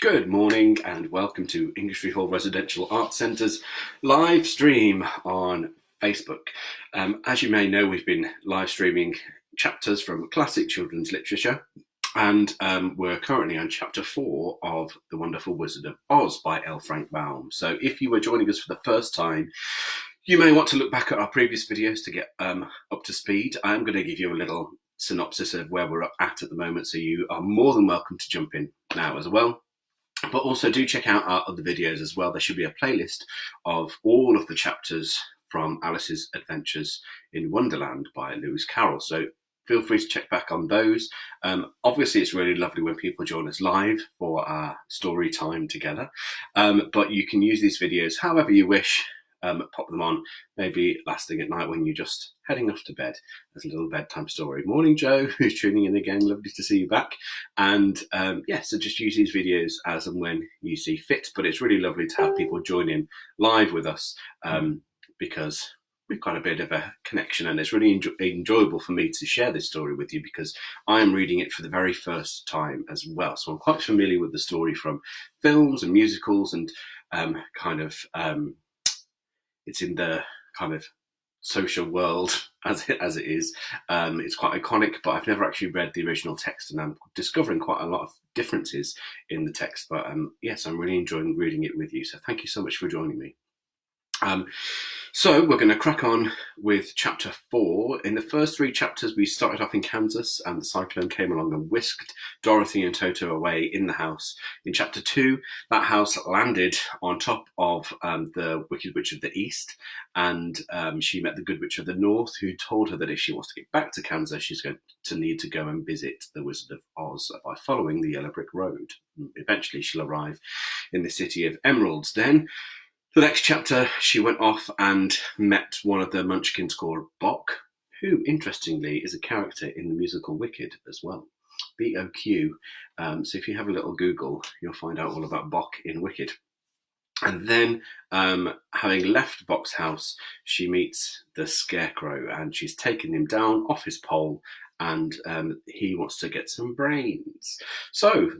Good morning and welcome to Inglestree Hall Residential Arts Centre's live stream on Facebook. As you may know, we've been live streaming chapters from classic children's literature, and we're currently on chapter 4 of The Wonderful Wizard of Oz by L. Frank Baum. So if you were joining us for the first time, you may want to look back at our previous videos to get up to speed. I'm going to give you a little synopsis of where we're at the moment, so you are more than welcome to jump in now as well. But also do check out our other videos as well. There should be a playlist of all of the chapters from Alice's Adventures in Wonderland by Lewis Carroll. So feel free to check back on those. Obviously, it's really lovely when people join us live for our story time together. But you can use these videos however you wish. Pop them on, maybe last thing at night when you're just heading off to bed as a little bedtime story. Morning, Joe, who's tuning in again. Lovely to see you back. And so just use these videos as and when you see fit. But it's really lovely to have people join in live with us because we've got a bit of a connection, and it's really enjoyable for me to share this story with you because I'm reading it for the very first time as well. So I'm quite familiar with the story from films and musicals and it's in the kind of social world as it is. It's quite iconic, but I've never actually read the original text, and I'm discovering quite a lot of differences in the text. But yes, I'm really enjoying reading it with you. So thank you so much for joining me. So we're going to crack on with chapter 4. In the first 3 chapters, we started off in Kansas, and the cyclone came along and whisked Dorothy and Toto away in the house. In chapter 2, that house landed on top of the Wicked Witch of the East, and she met the Good Witch of the North, who told her that if she wants to get back to Kansas, she's going to need to go and visit the Wizard of Oz by following the Yellow Brick Road. Eventually, she'll arrive in the City of Emeralds. Then, the next chapter, she went off and met one of the Munchkins called Boq, who, interestingly, is a character in the musical Wicked as well. B-O-Q. So if you have a little Google, you'll find out all about Boq in Wicked. And then, having left Boq's house, she meets the Scarecrow, and she's taken him down off his pole, and he wants to get some brains. So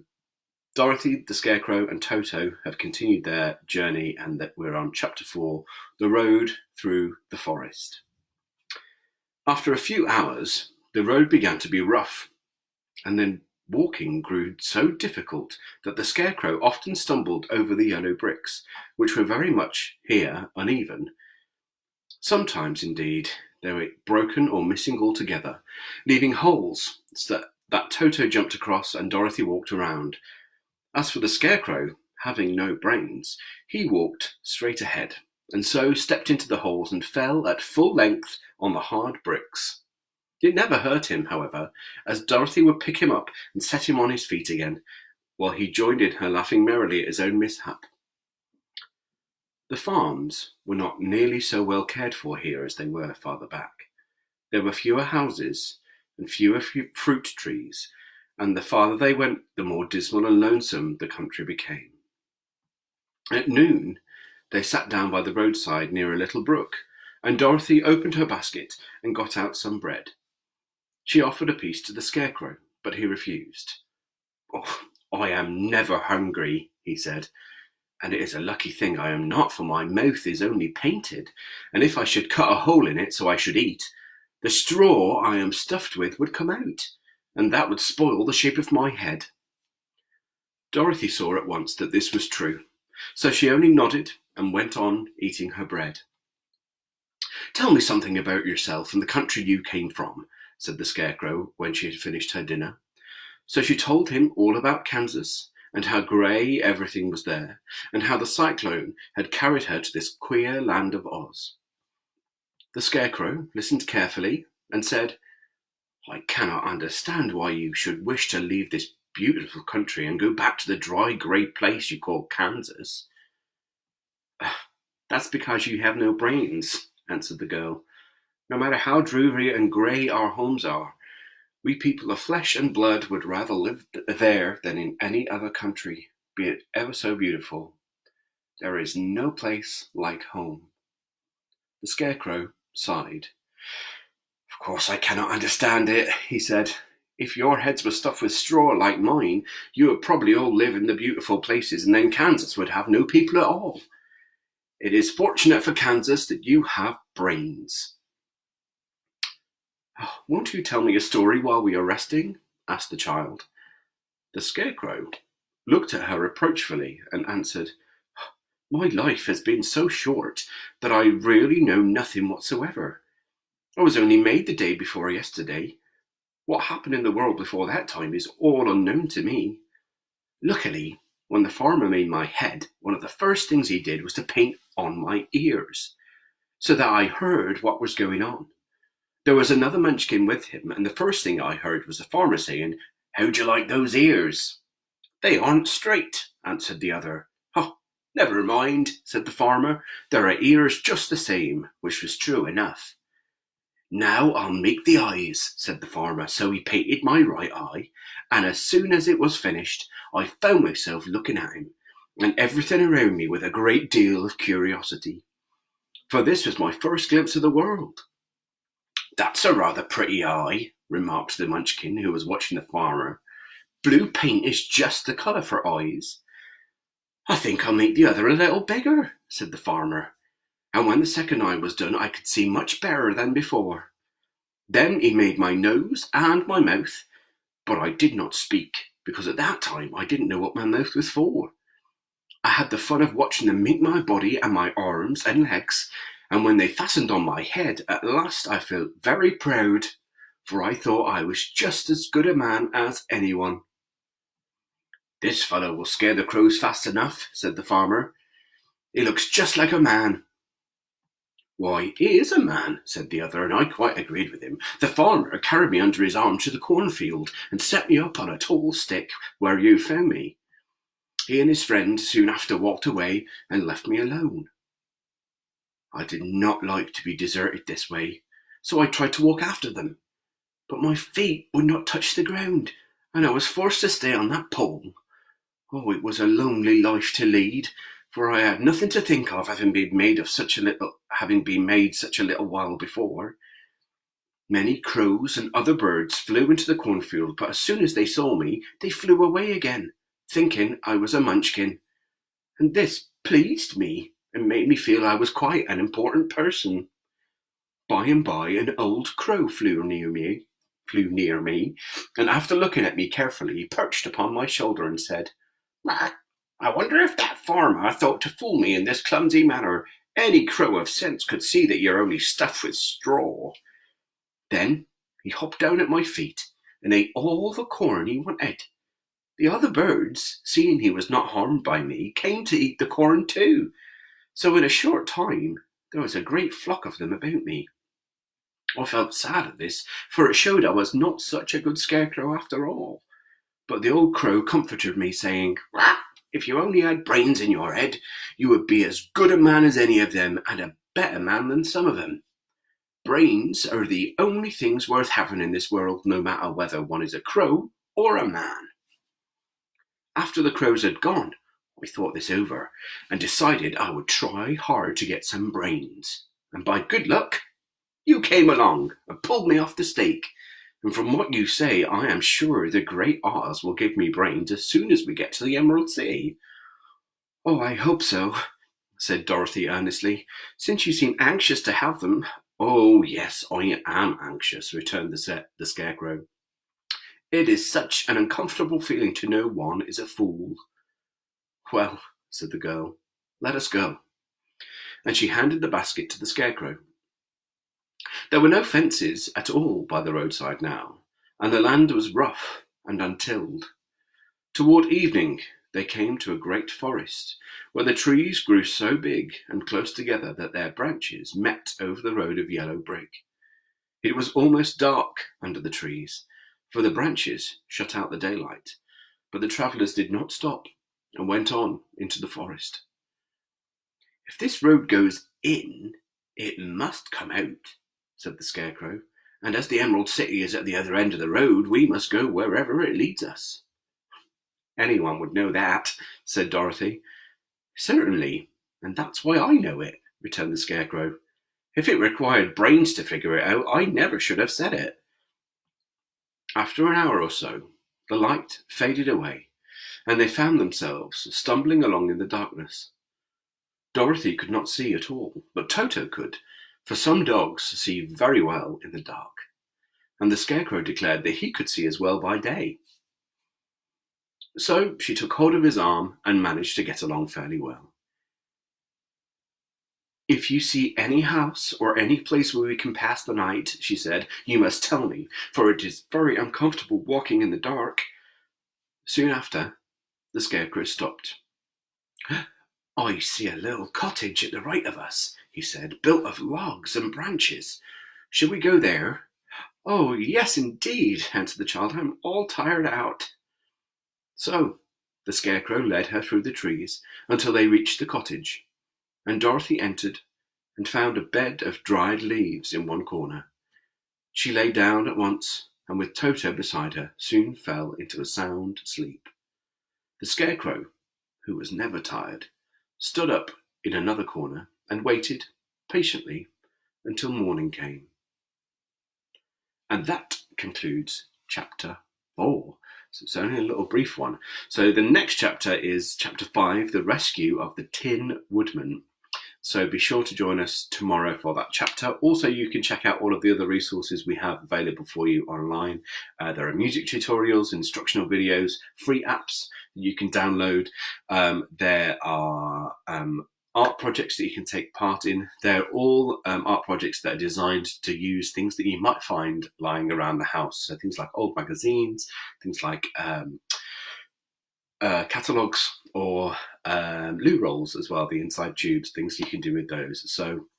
Dorothy, the Scarecrow, and Toto have continued their journey, and that we're on chapter 4, The Road Through the Forest. After a few hours, the road began to be rough, and then walking grew so difficult that the Scarecrow often stumbled over the yellow bricks, which were very much here uneven. Sometimes, indeed, they were broken or missing altogether, leaving holes that Toto jumped across and Dorothy walked around. As for the Scarecrow, having no brains, he walked straight ahead, and so stepped into the holes and fell at full length on the hard bricks. It never hurt him, however, as Dorothy would pick him up and set him on his feet again, while he joined in her laughing merrily at his own mishap. The farms were not nearly so well cared for here as they were farther back. There were fewer houses and fewer fruit trees, and the farther they went, the more dismal and lonesome the country became. At noon, they sat down by the roadside near a little brook, and Dorothy opened her basket and got out some bread. She offered a piece to the Scarecrow, but he refused. "Oh, I am never hungry," he said, "and it is a lucky thing I am not, for my mouth is only painted, and if I should cut a hole in it so I should eat, the straw I am stuffed with would come out, and that would spoil the shape of my head." Dorothy saw at once that this was true, so she only nodded and went on eating her bread. "Tell me something about yourself and the country you came from," said the Scarecrow when she had finished her dinner. So she told him all about Kansas, and how grey everything was there, and how the cyclone had carried her to this queer land of Oz. The Scarecrow listened carefully and said, "I cannot understand why you should wish to leave this beautiful country and go back to the dry, grey place you call Kansas." "That's because you have no brains," answered the girl. "No matter how dreary and grey our homes are, we people of flesh and blood would rather live there than in any other country, be it ever so beautiful. There is no place like home." The Scarecrow sighed. "Of course I cannot understand it," he said. If your heads were stuffed with straw like mine, you would probably all live in the beautiful places, and then Kansas would have no people at all. It is fortunate for Kansas that you have brains." "Oh, won't you tell me a story while we are resting?" asked the child. The Scarecrow looked at her reproachfully and answered, "My life has been so short that I really know nothing whatsoever. I was only made the day before yesterday. What happened in the world before that time is all unknown to me. Luckily, when the farmer made my head, one of the first things he did was to paint on my ears, so that I heard what was going on. There was another Munchkin with him, and the first thing I heard was the farmer saying, 'How'd you like those ears?' 'They aren't straight,' answered the other. 'Oh, never mind,' said the farmer. 'There are ears just the same,' which was true enough. 'Now I'll make the eyes,' said the farmer. So he painted my right eye, and as soon as it was finished, I found myself looking at him and everything around me with a great deal of curiosity, for this was my first glimpse of the world. 'That's a rather pretty eye,' remarked the Munchkin, who was watching the farmer. 'Blue paint is just the colour for eyes.' 'I think I'll make the other a little bigger,' said the farmer. And when the second eye was done, I could see much better than before. Then he made my nose and my mouth, but I did not speak, because at that time I didn't know what my mouth was for. I had the fun of watching them make my body and my arms and legs, and when they fastened on my head, at last I felt very proud, for I thought I was just as good a man as anyone. 'This fellow will scare the crows fast enough,' said the farmer. 'He looks just like a man.' 'Why, he is a man,' said the other, and I quite agreed with him. 'The farmer carried me under his arm to the cornfield and set me up on a tall stick where you found me. He and his friend soon after walked away and left me alone. I did not like to be deserted this way, so I tried to walk after them, but my feet would not touch the ground, and I was forced to stay on that pole. Oh, it was a lonely life to lead, for I had nothing to think of, having been made such a little while before. Many crows and other birds flew into the cornfield, but as soon as they saw me, they flew away again, thinking I was a Munchkin, and this pleased me and made me feel I was quite an important person. By and by, an old crow flew near me, and after looking at me carefully, he perched upon my shoulder and said, "I wonder if that farmer thought to fool me in this clumsy manner. Any crow of sense could see that you're only stuffed with straw." Then he hopped down at my feet and ate all the corn he wanted. The other birds, seeing he was not harmed by me, came to eat the corn too. So in a short time there was a great flock of them about me. I felt sad at this, for it showed I was not such a good scarecrow after all. But the old crow comforted me, saying, "If you only had brains in your head, you would be as good a man as any of them, and a better man than some of them. Brains are the only things worth having in this world, no matter whether one is a crow or a man." After the crows had gone, I thought this over and decided I would try hard to get some brains. And by good luck, you came along and pulled me off the stake. And from what you say, I am sure the Great Oz will give me brains as soon as we get to the Emerald City. "Oh, I hope so," said Dorothy earnestly, "since you seem anxious to have them." "Oh, yes, I am anxious," returned the Scarecrow. "It is such an uncomfortable feeling to know one is a fool." "Well," said the girl, "let us go." And she handed the basket to the Scarecrow. There were no fences at all by the roadside now, and the land was rough and untilled. Toward evening they came to a great forest, where the trees grew so big and close together that their branches met over the road of yellow brick. It was almost dark under the trees, for the branches shut out the daylight, but the travellers did not stop and went on into the forest. "If this road goes in, it must come out," said the Scarecrow, "and as the Emerald City is at the other end of the road, we must go wherever it leads us." "Anyone would know that," said Dorothy. "Certainly, and that's why I know it," returned the Scarecrow. "If it required brains to figure it out, I never should have said it." After an hour or so, the light faded away, and they found themselves stumbling along in the darkness. Dorothy could not see at all, but Toto could, for some dogs see very well in the dark, and the Scarecrow declared that he could see as well by day. So she took hold of his arm and managed to get along fairly well. "If you see any house or any place where we can pass the night," she said, "you must tell me, for it is very uncomfortable walking in the dark." Soon after, the Scarecrow stopped. "I see a little cottage at the right of us," he said, "built of logs and branches. Shall we go there?" "Oh, yes, indeed," answered the child. "I'm all tired out." So the Scarecrow led her through the trees until they reached the cottage, and Dorothy entered and found a bed of dried leaves in one corner. She lay down at once, and with Toto beside her, soon fell into a sound sleep. The Scarecrow, who was never tired, stood up in another corner and waited patiently until morning came. And that concludes chapter 4. So it's only a little brief one. So the next chapter is chapter 5, The Rescue of the Tin Woodman. So be sure to join us tomorrow for that chapter. Also, you can check out all of the other resources we have available for you online. There are music tutorials, instructional videos, free apps that you can download. There are art projects that you can take part in. They're all art projects that are designed to use things that you might find lying around the house. So things like old magazines, things like catalogues, or loo rolls as well, the inside tubes, things you can do with those. So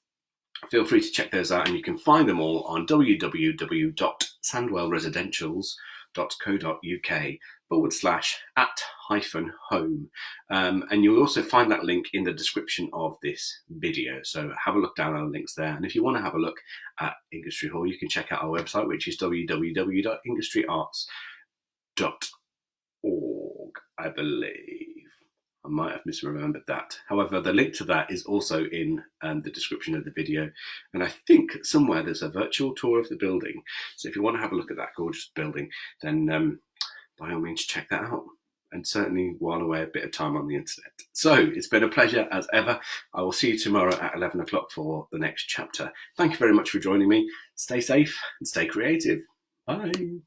feel free to check those out, and you can find them all on www.sandwellresidentials.co.uk/@-home. And you'll also find that link in the description of this video. So have a look down on the links there. And if you want to have a look at Ingestre Hall, you can check out our website, which is www.ingestrearts.org, I believe. I might have misremembered that. However, the link to that is also in the description of the video. And I think somewhere there's a virtual tour of the building. So if you want to have a look at that gorgeous building, then by all means check that out. And certainly while away a bit of time on the internet. So it's been a pleasure as ever. I will see you tomorrow at 11 o'clock for the next chapter. Thank you very much for joining me. Stay safe and stay creative. Bye.